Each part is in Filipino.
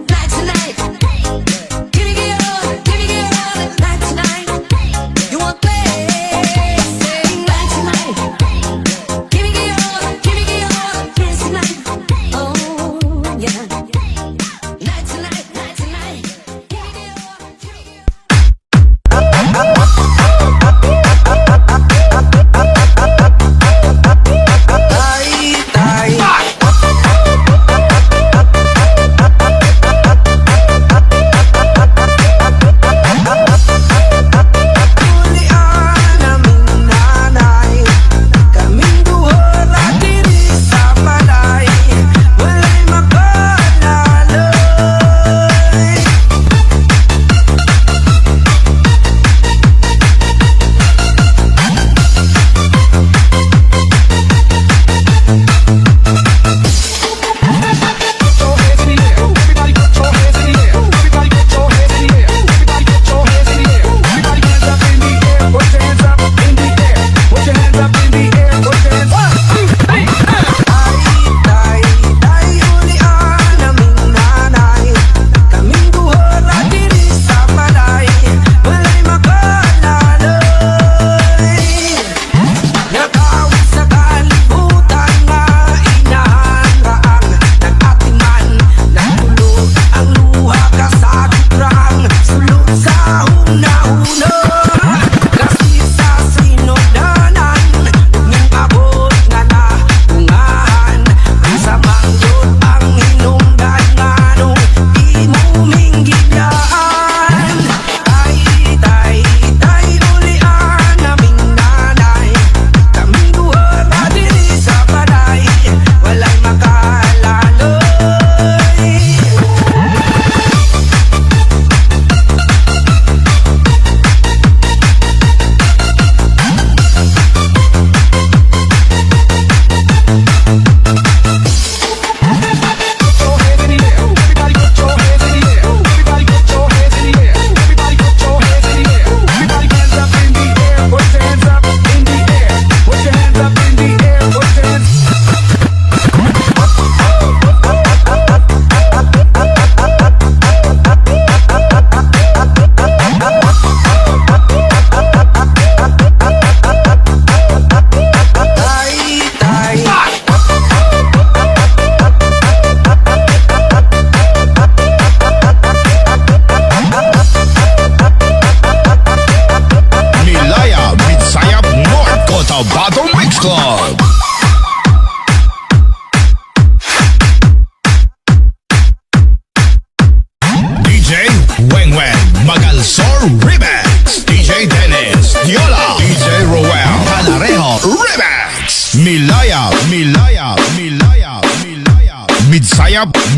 Night tonight, give me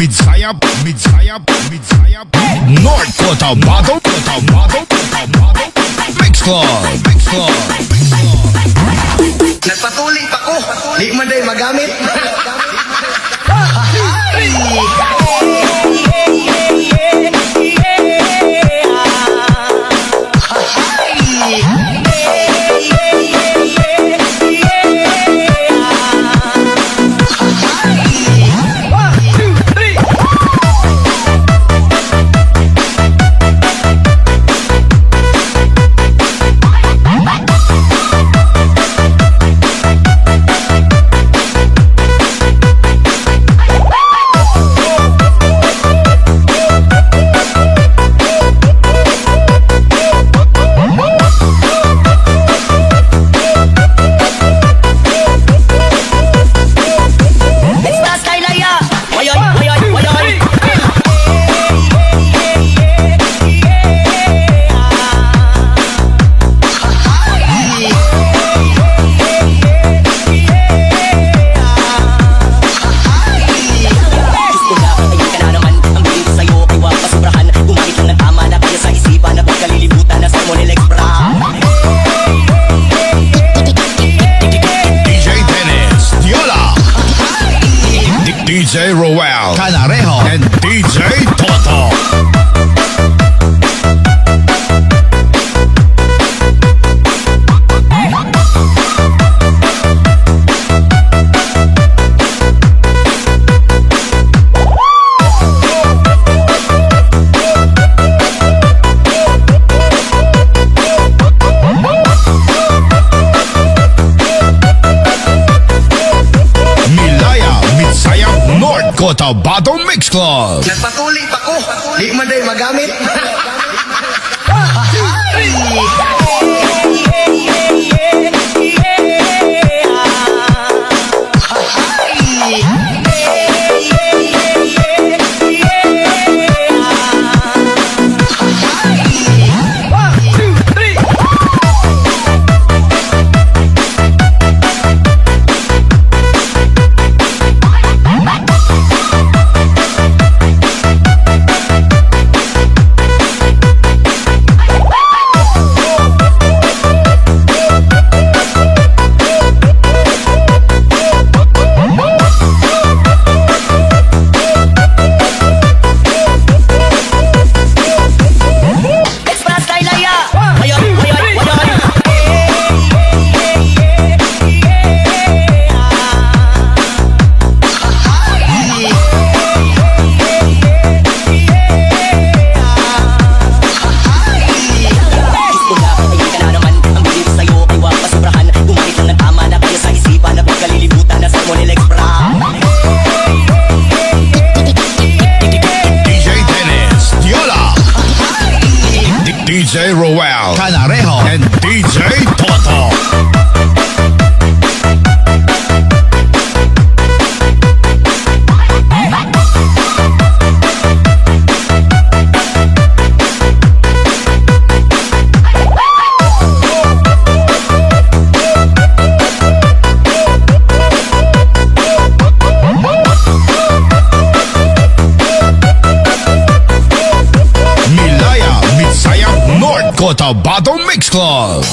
Midsayap, Midsayap, Midsayap, North Cotabato, Cotabato, Cotabato, Mix Club, Mix Club, Mix Club. Nagpatuloy pa ko, di man day magamit. DJ Roel Canarejo and DJ Toto. Cotabato Mix Club. Nagpatuloy pa ko, di man day magamit. DJ Roel Canarejo and DJ Toto. Cotabato Mix Club.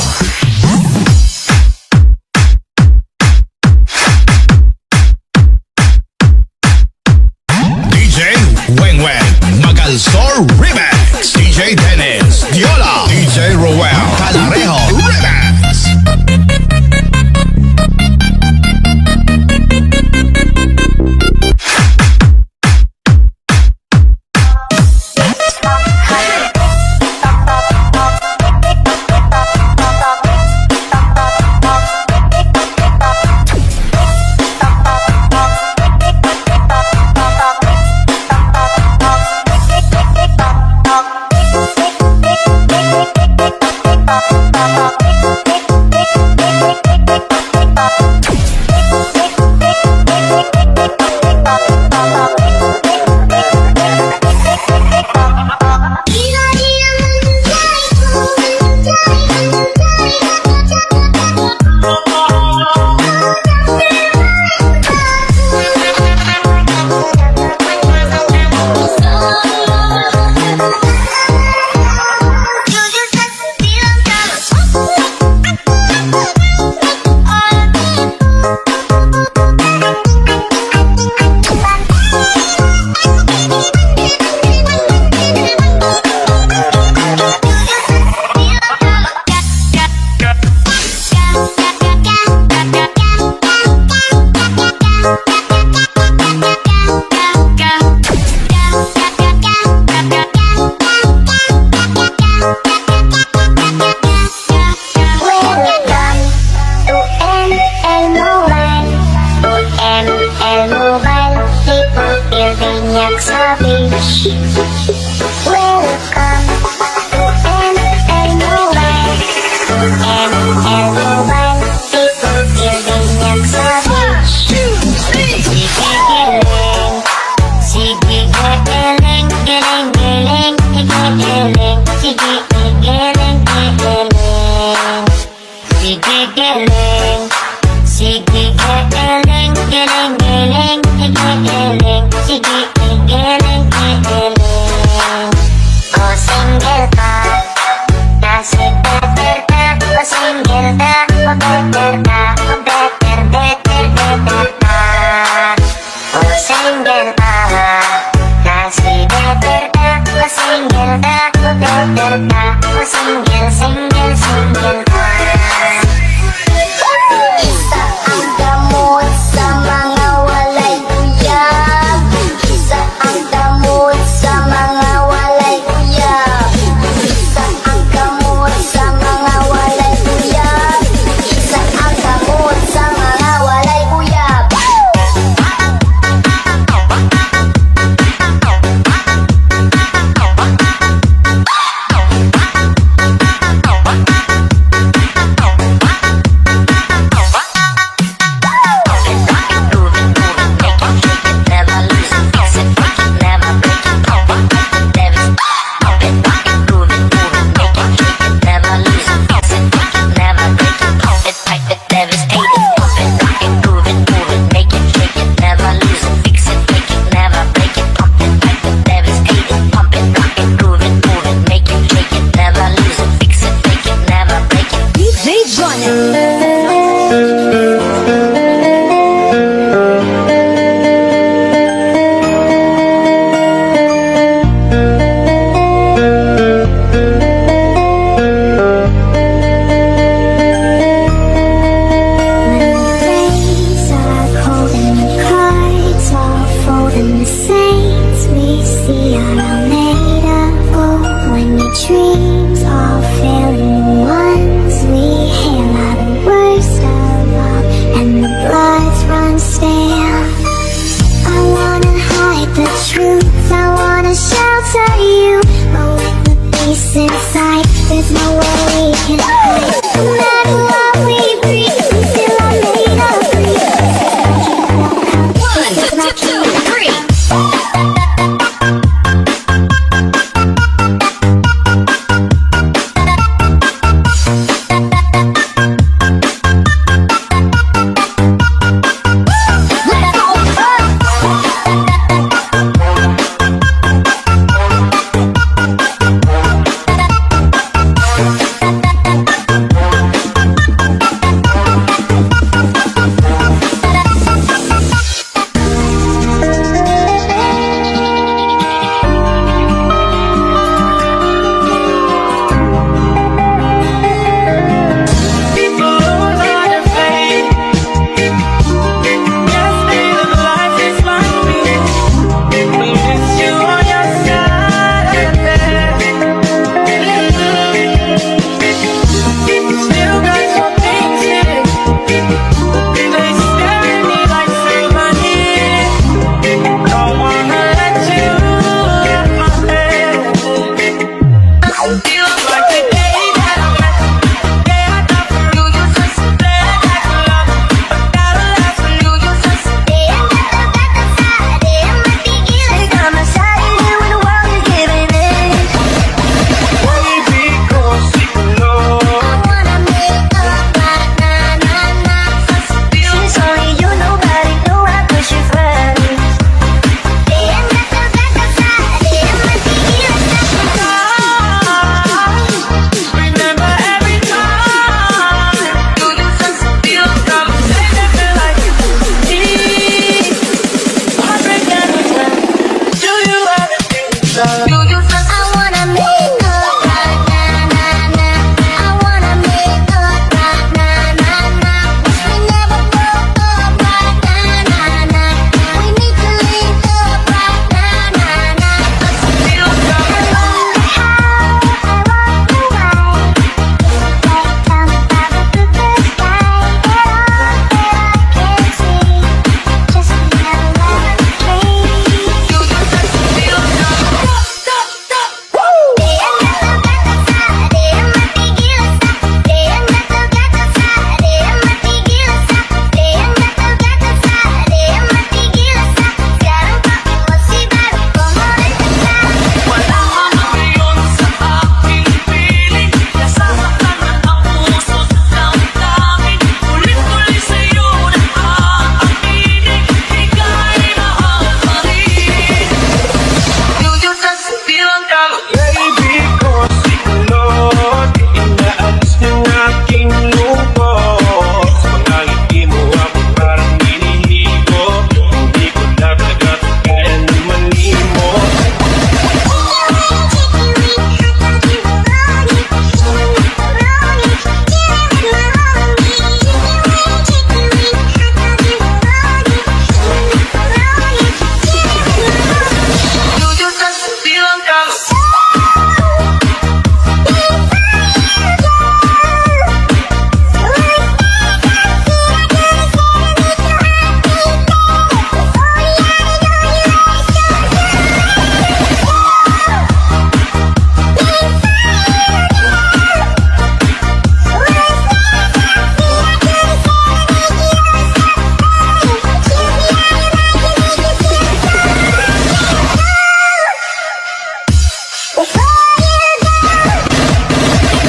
DJ Weng Weng Magalsor Remix. DJ Dennis Diola. DJ Roel Canarejo Remix. O single, single, single ka. Isa ang gamot sa mga walay uyab. Isa ang gamot sa mga walay uyab. Isa ang gamot sa mga walay uyab. Isa ang gamot sa mga walay uyab.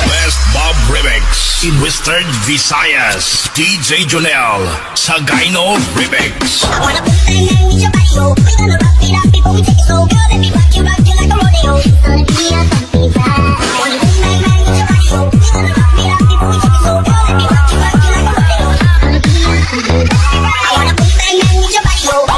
Best Bob Remix in Western Visayas. DJ Jonel Sagayno Remix. I wanna put that hand in your body, yo. We gonna rock it up before we take it slow, girl. Let me rock you like a rodeo. It's gonna be a bumpy ride. I wanna put that hand in your body, yo. We gonna rock it up before we take it slow, girl. Let me rock you like a rodeo. It's gonna be a bumpy ride. I wanna put that hand in your body, yo.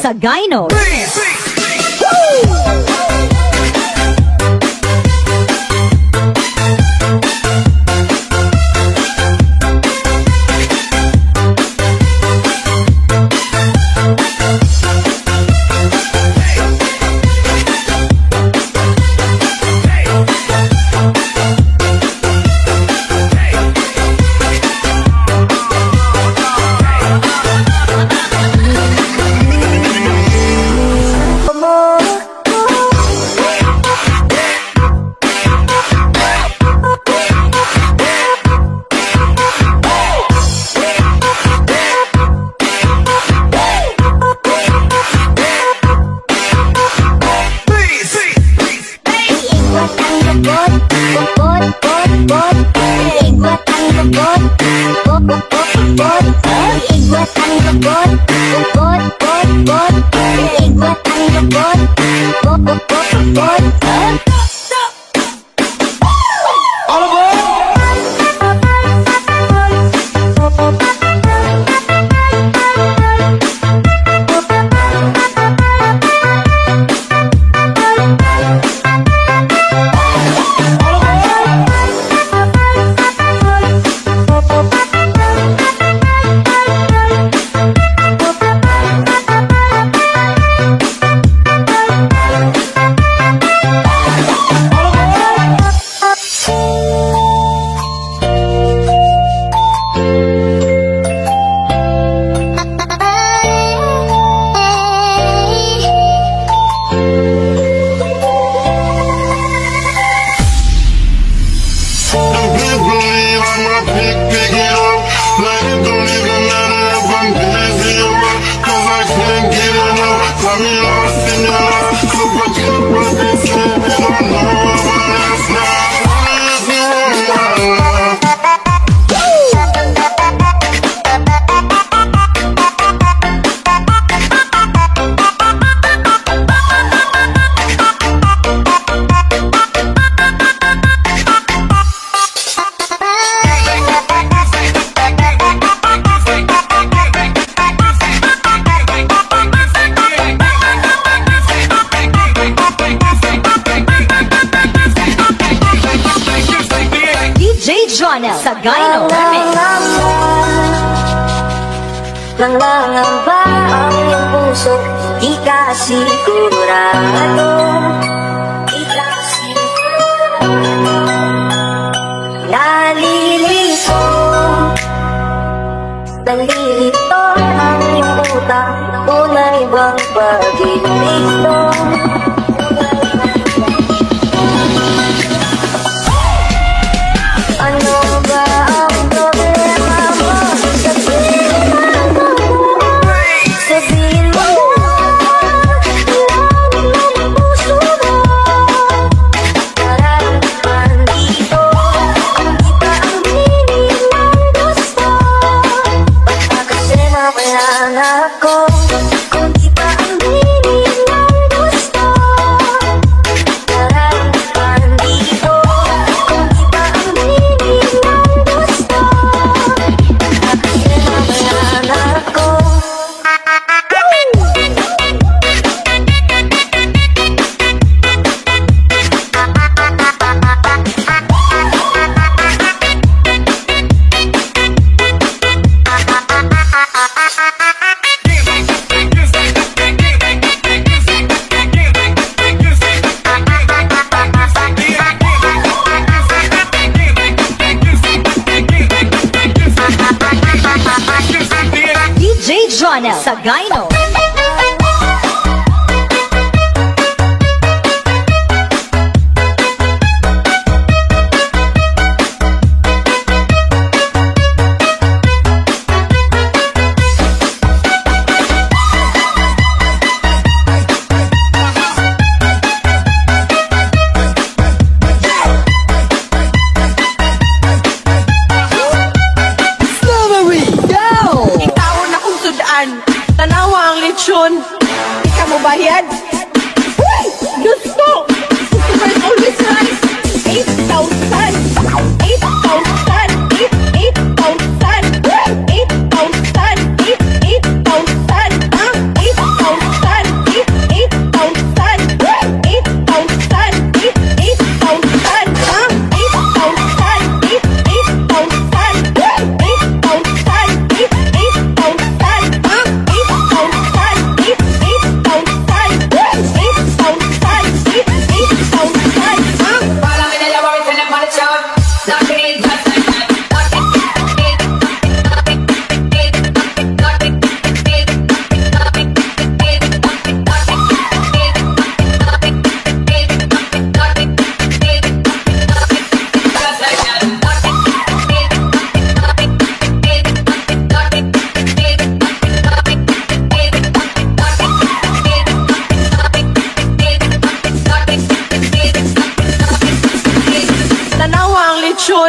sa Gyno. Sa Gyno. Nangangamba ang iyong puso, di ka sigurado. Di ka sigurado. Nalilito, nalilito ang iyong utak. Tunay bang pag-ibig ito? Ano ba ang problema mo? Sabihin mo ilan ang puso mo. Nararamdaman dito kung di pa ang hiling ng gusto. Pagkakasema kailangan ako kung di pa ang hiling ng gusto. Nararamdaman dito kung di pa ang hiling ng gusto. Pagkakasema kailangan ako. DJ Jonel sa Gyno. Ikaw na kung sudaan, tanawang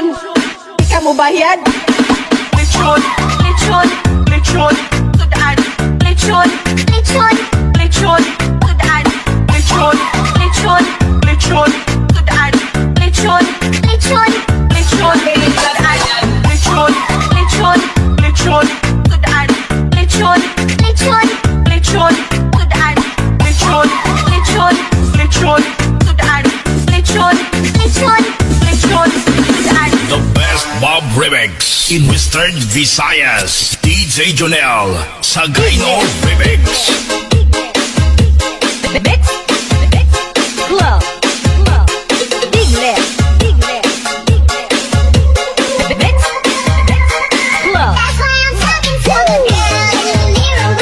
lechon. Ikaw mo bayad? Lechon, lechon, lechon, tudaan. Lechon, lechon, lechon, tudaan. Lechon, lechon, lechon, tudaan. Lechon, lechon, lechon, tudaan. Lechon, lechon, lechon, tudaan. Lechon, lechon, lechon, tudaan. Lechon, lechon, lechon, tudaan. Lechon, lechon, lechon, tudaan. The best Bob Remix in Western Visayas. DJ Jonel, Sagayno Remix. Mix, mix, club, club, digle, digle, digle. Mix, mix, club. That's why I'm talking to the girl in the mirror.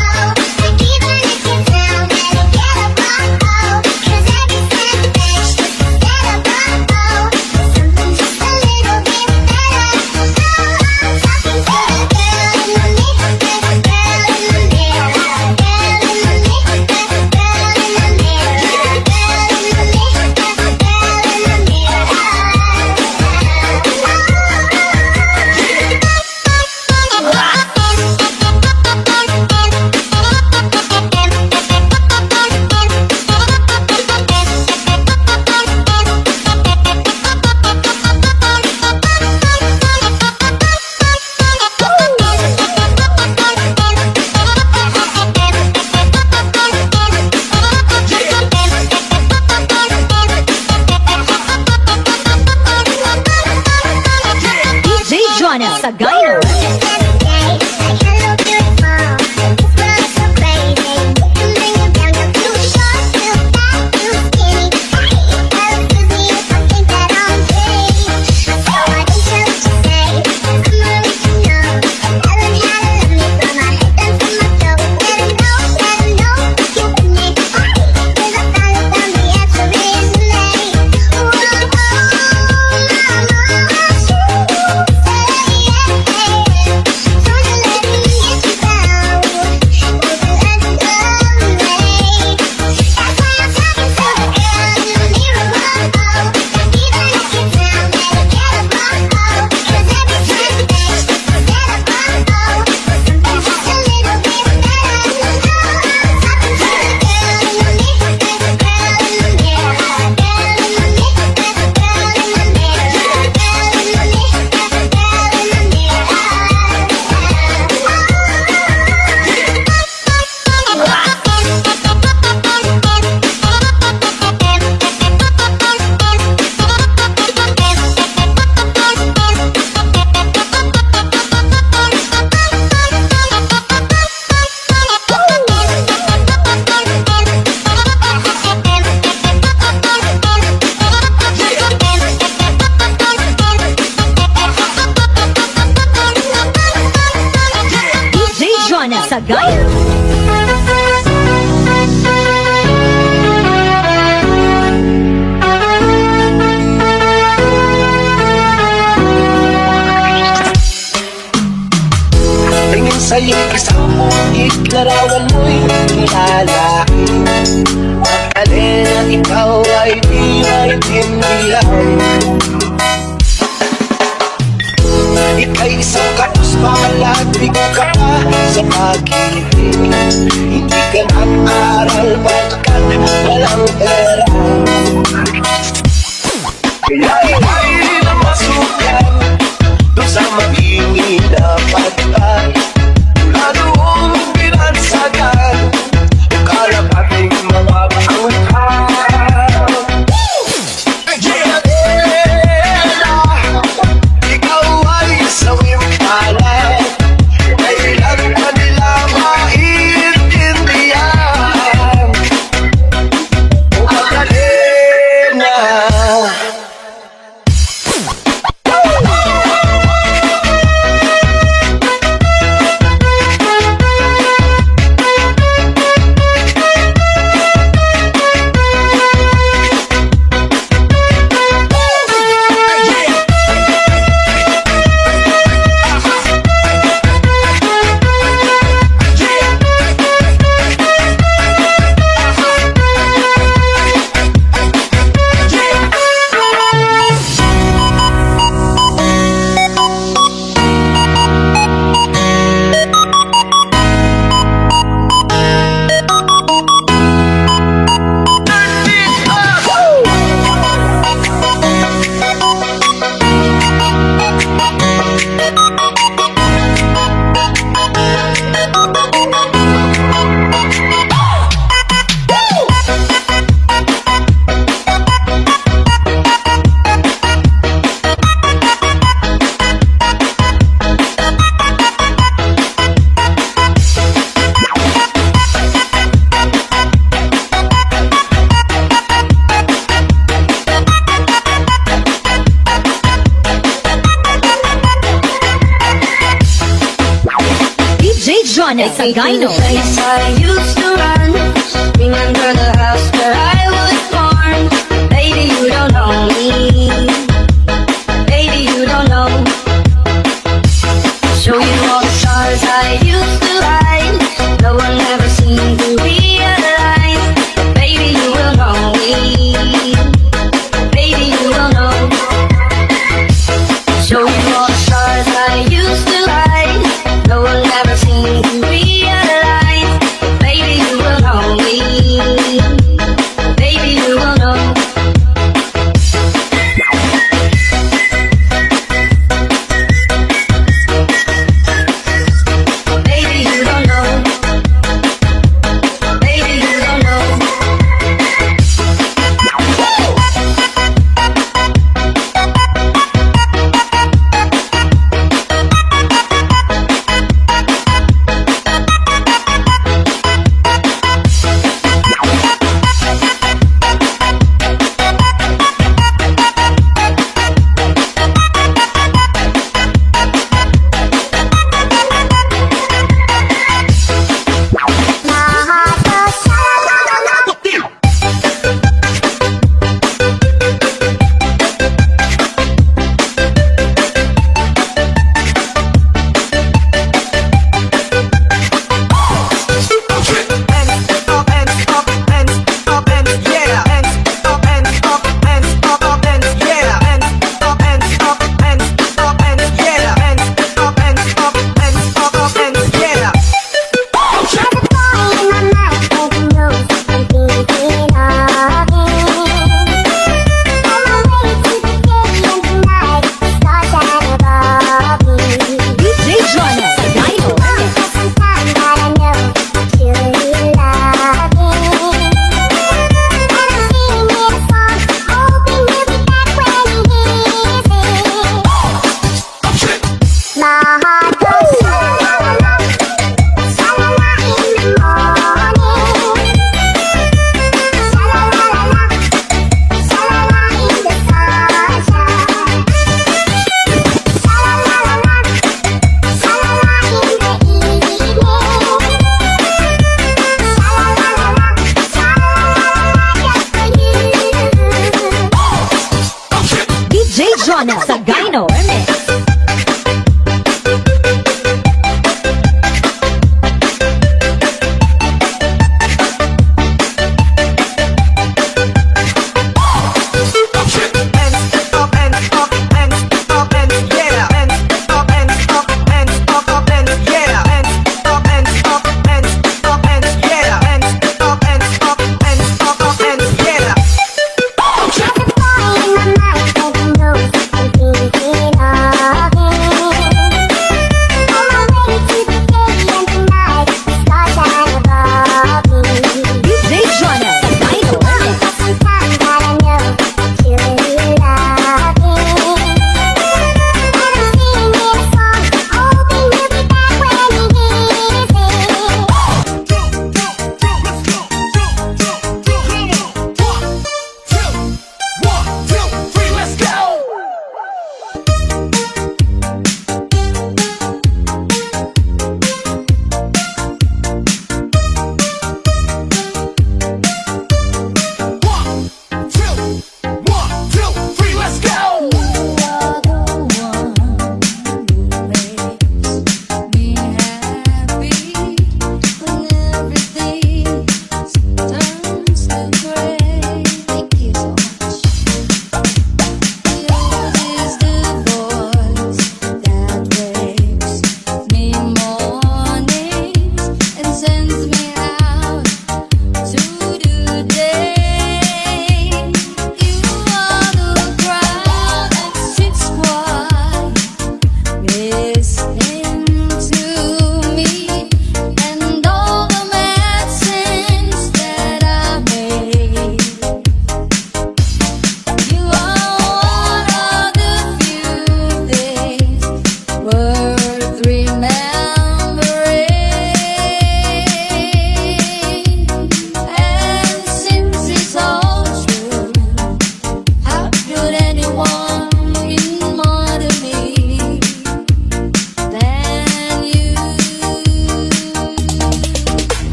Oh, like even if you down, better get up. Oh, 'cause every step that she get up. Oh, something just a little bit better. Oh, I'm talking to the girl in the mirror. Girl in the mirror. Girl in the mirror. Girl in the mirror. Girl in the mirror. Girl in the DJ Jonel, Sagayno. DJ Jonel, Sagayno. Tingin sa'yo isang mungit, larawan mo'y kilala. Alin na ikaw ay di maintindihan. Ika'y isang kapuspalat, ka pa sa pag-ibig. Hindi ka nag-aral pagkat walang pera. Kaya ika'y namasukan doon sa maging dapat ka. Mula noong binansagan ang kalapating mga bangutang. Ikaw ay sawing palad, kailan ka nila maintindihan? Kung Jonas Sagayno. The place I used to run. Remember the house where I was born. Baby, you don't know me. Baby, you don't know. Show you all the stars I used to hide. No one ever seemed to realize. Baby, you will know me. Baby, you will know. Show you all the stars I used to hide. No one ever seemed to realize. Baby, you will know me. Baby, you will know. Baby, you don't know. Baby, you don't know. DJ Jonas Sagayno. DJ Jonas Sagayno. DJ Jonas Sagayno.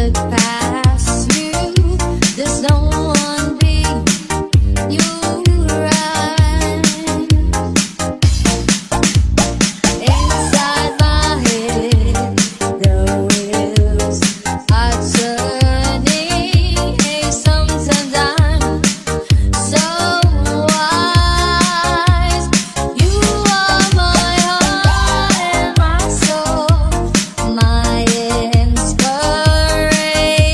look past you, there's no one be you right. Inside my head, the wheels are turning. Hey, sometimes I'm so wise. You are my heart and my soul, my inspiration.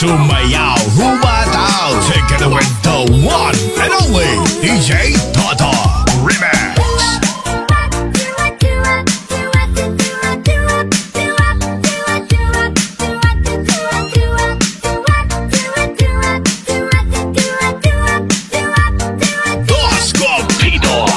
Sumayaw, humataw, take it with the one and only DJ Toto Remix. Dos Copitos.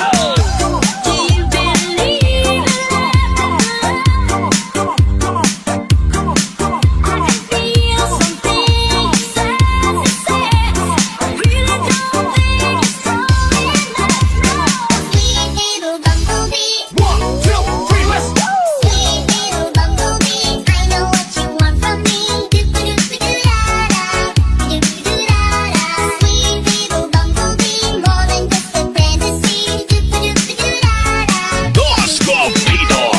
Dos Copitos.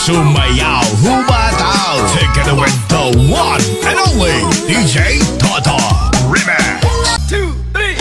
Sumayaw, humataw, take it with the one and only DJ Toto Remix. 2, 3,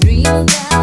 Dream about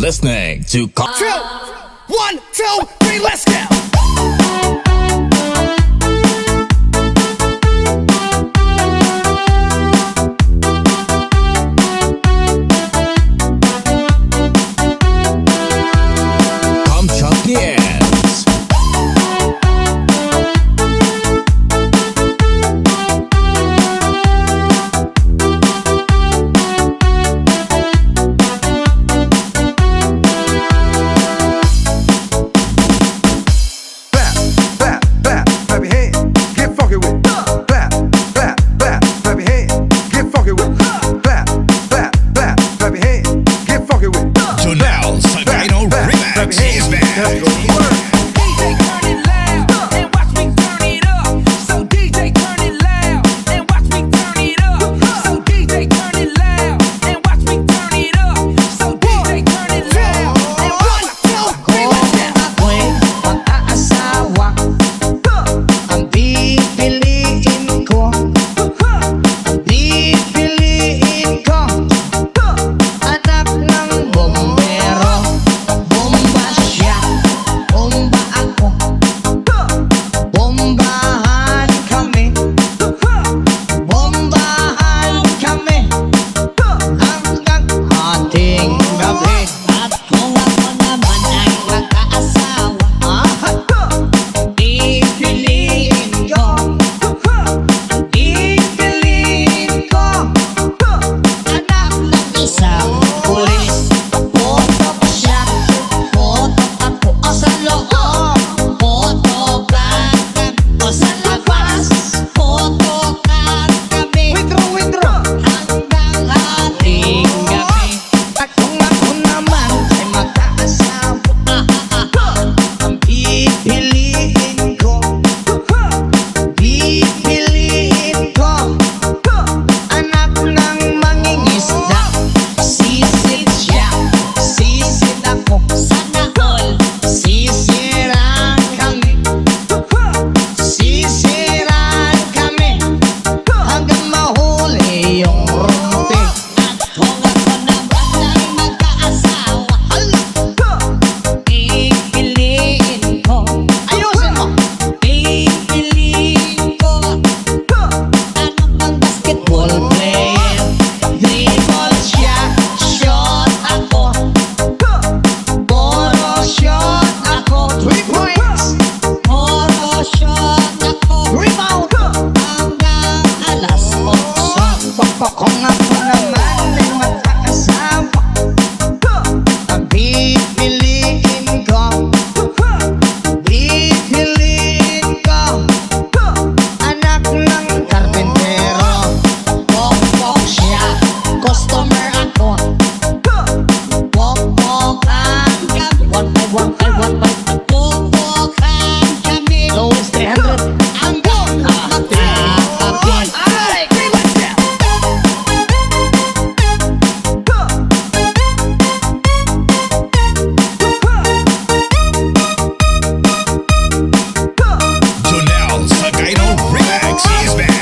listening to Two, 1, 2, 3, let's go. Come Champions. Clap, clap, clap, clap your hands, get funky with it. Clap, clap, clap, clap your hands, get funky with it. Clap, clap, clap, clap your hands, get funky with it. Jonelle Sagino Remix is back. Let's go to work. DJ turn it loud and watch me turn it up. So DJ turn it loud and watch me turn it up. So DJ turn it loud and watch me turn it up. So DJ turn it loud and 1, 2, 3, let's go. Ako'y mag-aasawa. Ang pipiliin ko, ang pipiliin ko, anak ng bombero. Bomba siya, bomba ako. Bombahan kami, bombahan kami hanggang ating gabi. At kung ako naman ay mag-aasawa, pipiliin ko, pipiliin ko, anak ng isang pulis. Potok siya, potok ako, o sa loob, potokan o sa labas, potokan kami hanggang ating gabi. At kung ako naman ay mag-aasawa, ang pipiliin ko, anak ng mangingisda. Sisid siya, sisid ako, sana all sisiran kami, sisiran kami hanggang mahuli yung rumpi. At kung ako naman ay mag-aasawa, pipiliin ko, ayusin mo, pipiliin ko, anak ng basketball player. Dribble siya, shot ako, puro shot ako, 3 points, puro shot ako, rebound hanggang alas 8. Kung ako naman ay mag-aasawa, ang pipiliin ko, anak ng karpentero. Pokpok siya, customer ako, pokpokan kami, 1-5, 1-5, 1-5, pokpokan kami, lowest 300 hanggang ating gabi. Jonelle Sagino Remix is back.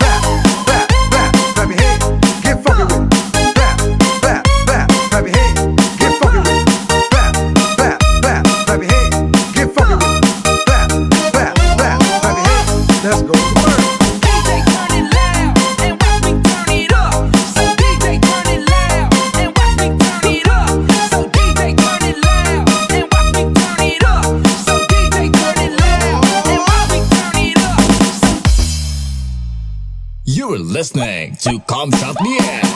Clap, clap, clap, clap your hands, get funky with it. Clap, clap, clap, clap your hands, get funky with it. Clap, clap, clap, clap your hands, get funky with it. Clap, clap, clap, clap your hands. Let's go to work. DJ turn it loud and watch me turn it up. So DJ turn it loud and watch me turn it up. So DJ turn it loud and watch me turn it up. So DJ turn it loud and watch me turn it up. You're listening to Come Champions.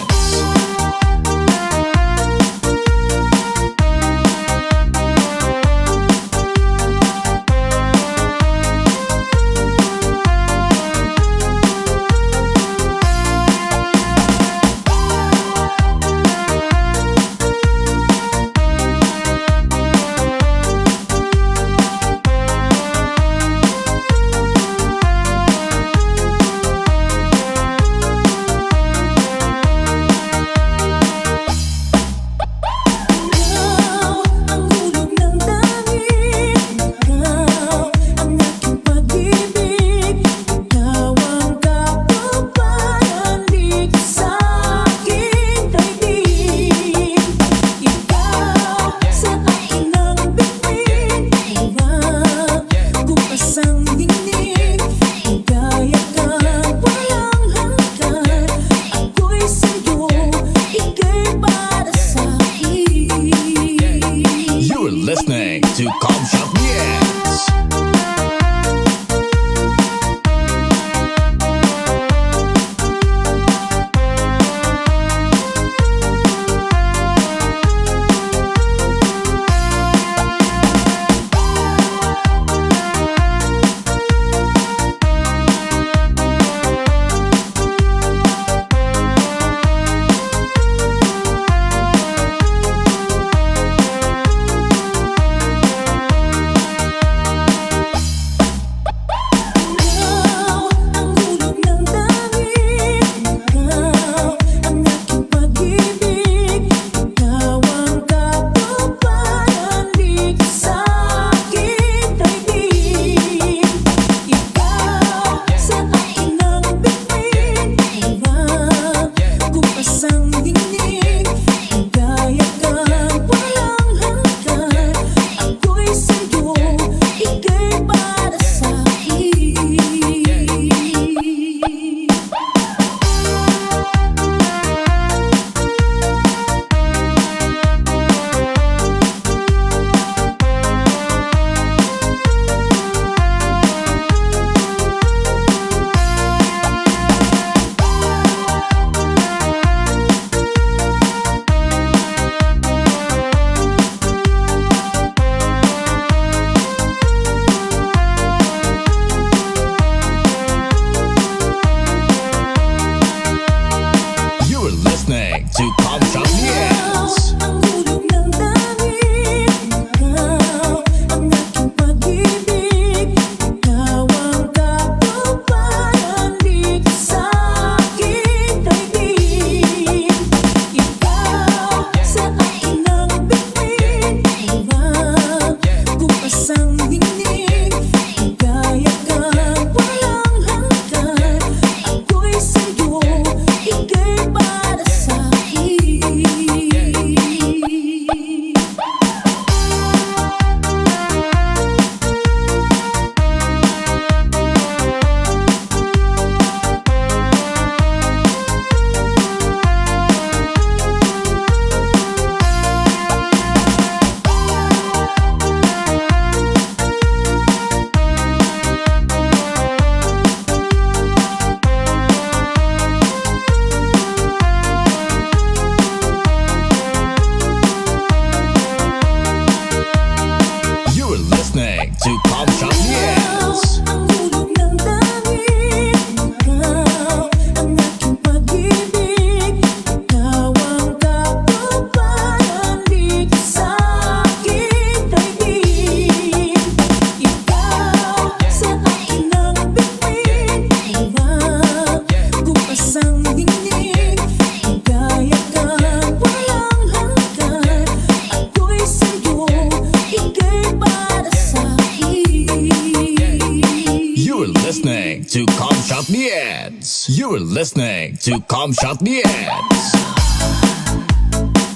to Come Shot the Ads. You're listening to Come Shot the Ads.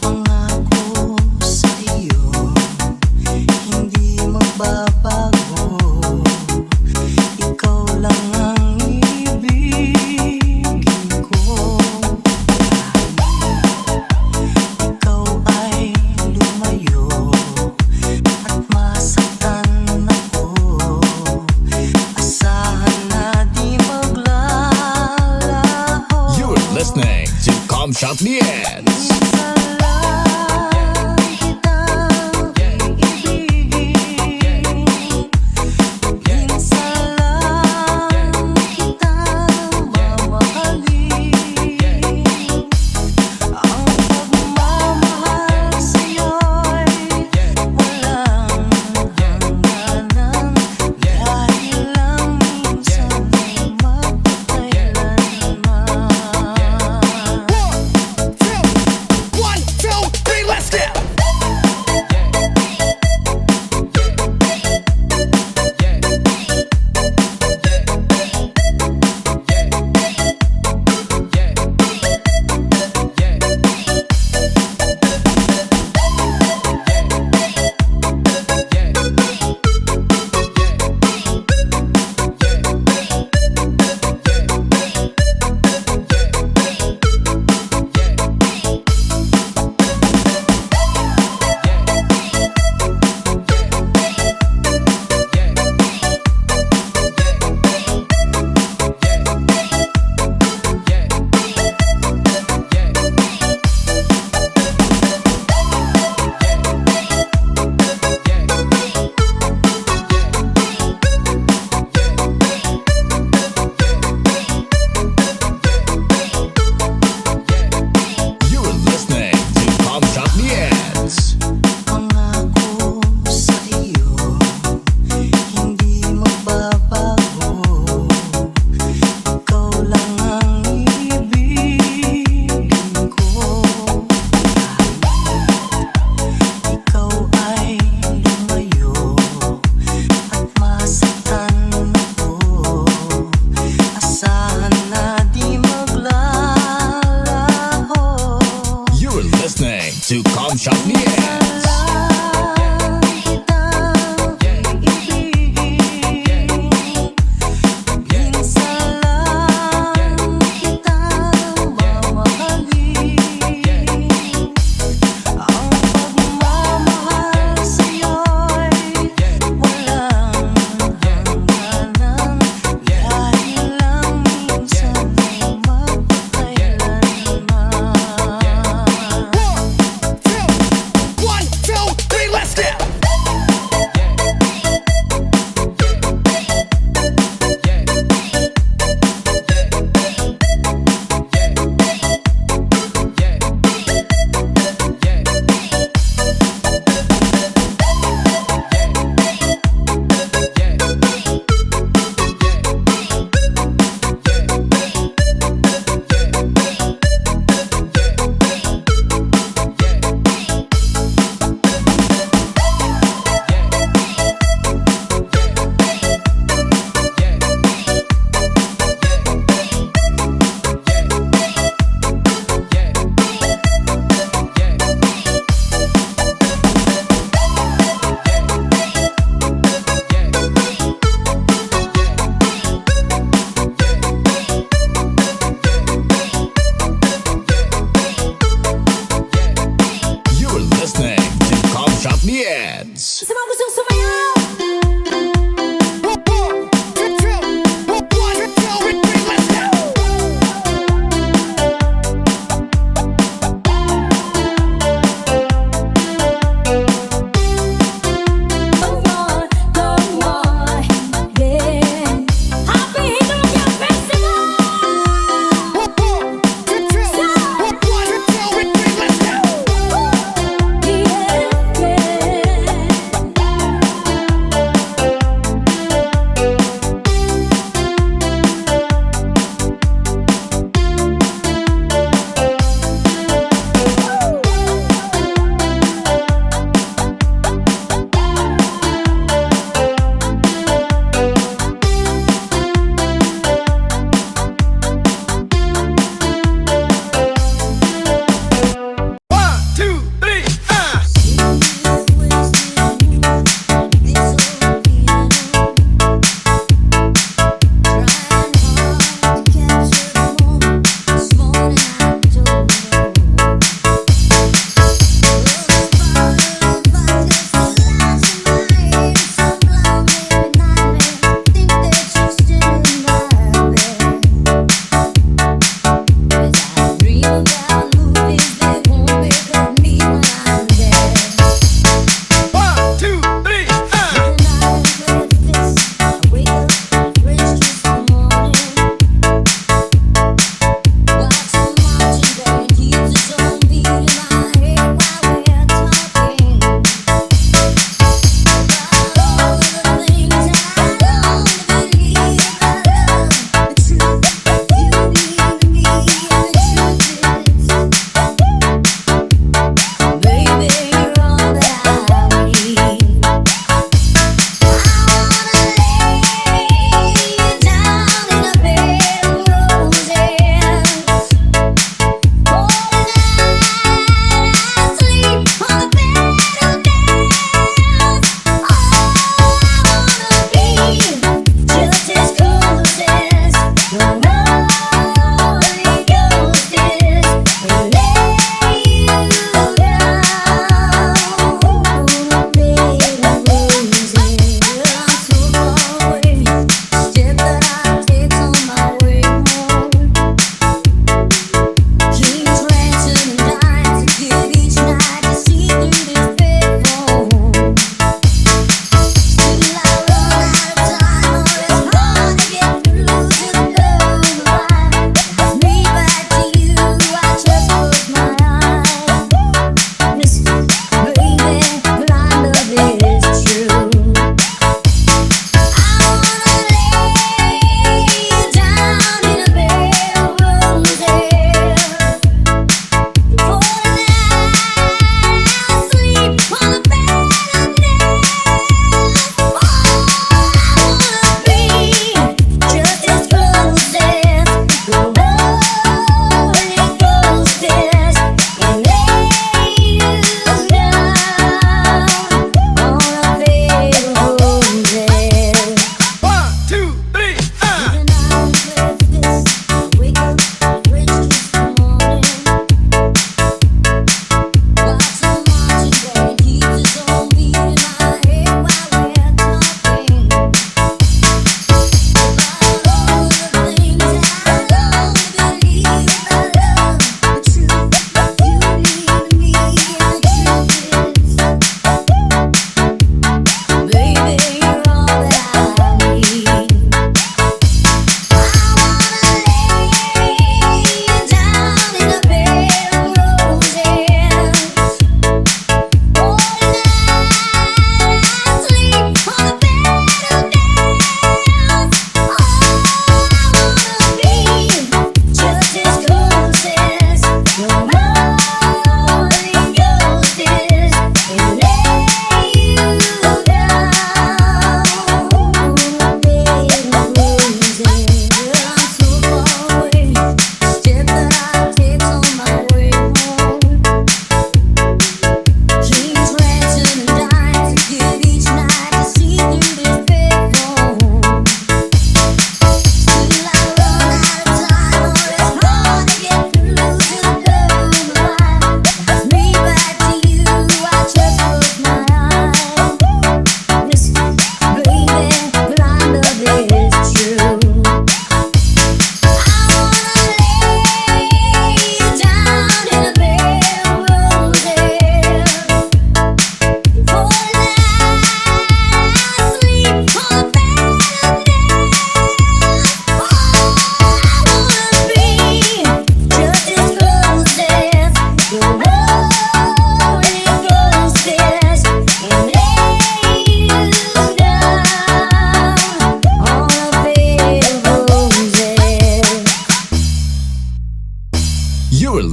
Pangako sa'yo, hindi magbabago. Ikaw lang ang ibigin ko. Ikaw ay lumayo at masaktan ako. Asahan na di maglalaho. You're listening to Come Shot the Ads. To Come Shot the Ads.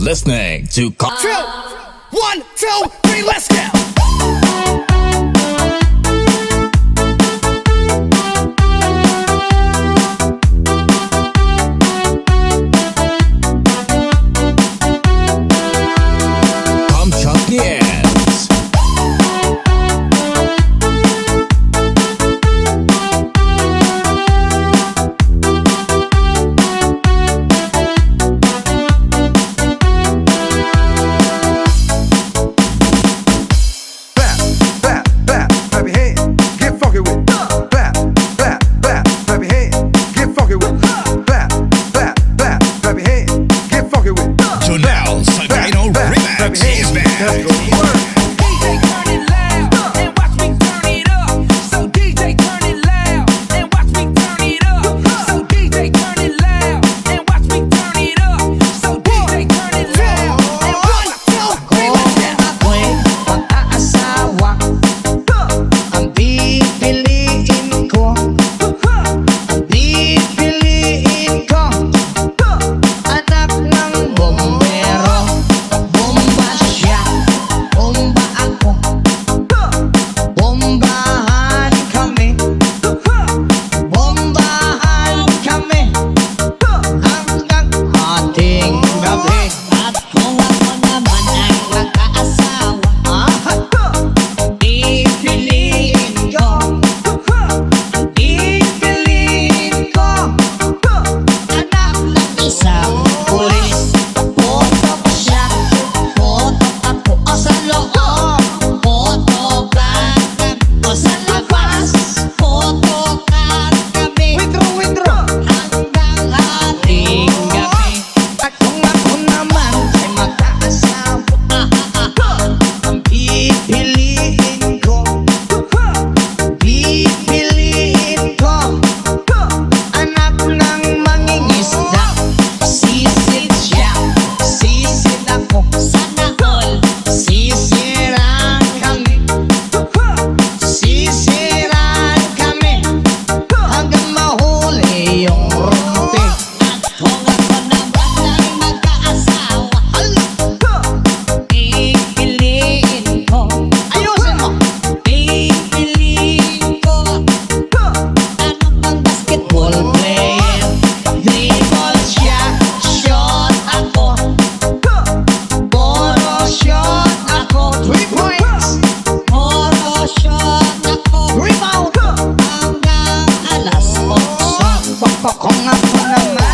listening to 1, 2, 3, let's go. Come Champions. Clap, clap, clap, clap your hands, get funky with it. Clap, clap, clap, clap your hands, get funky with it. Clap, clap, clap, clap your hands, get funky with it. Janelle Sagino Remix is back. DJ turn it loud and watch me turn it up. So DJ turn it loud and watch me turn it up. So DJ turn it loud and watch me turn it up. So DJ turn it loud and 1, 2, 3, let's go. Ako'y mag-aasawa. Ang pipiliin ko, ang pipiliin ko, anak ng bombero. Bomba siya, bomba ako. Bombahan kami, bombahan kami hanggang ating gabi. At kung ako naman ay mag-aasawa, pipiliin ko, pipiliin ko, anak ng isang pulis. Potok siya, potok ako o sa loob, potokan o sa labas, potokan kami hanggang ating gabi. At kung ako naman ay mag-aasawa, ang pipiliin ko, pipiliin ko, anak ng mangingisda. Sisid siya, sisid ako, sana all sisiran kami, sisiran kami hanggang mahuli yung rumpi. At kung ako naman ay mag-aasawa, pipiliin ko, ayusin mo, pipiliin ko, ano bang basketball player? Dribble siya, shot ako, puro shot ako, 3 points, puro shot ako, rebound hanggang alas 8. Kung ako naman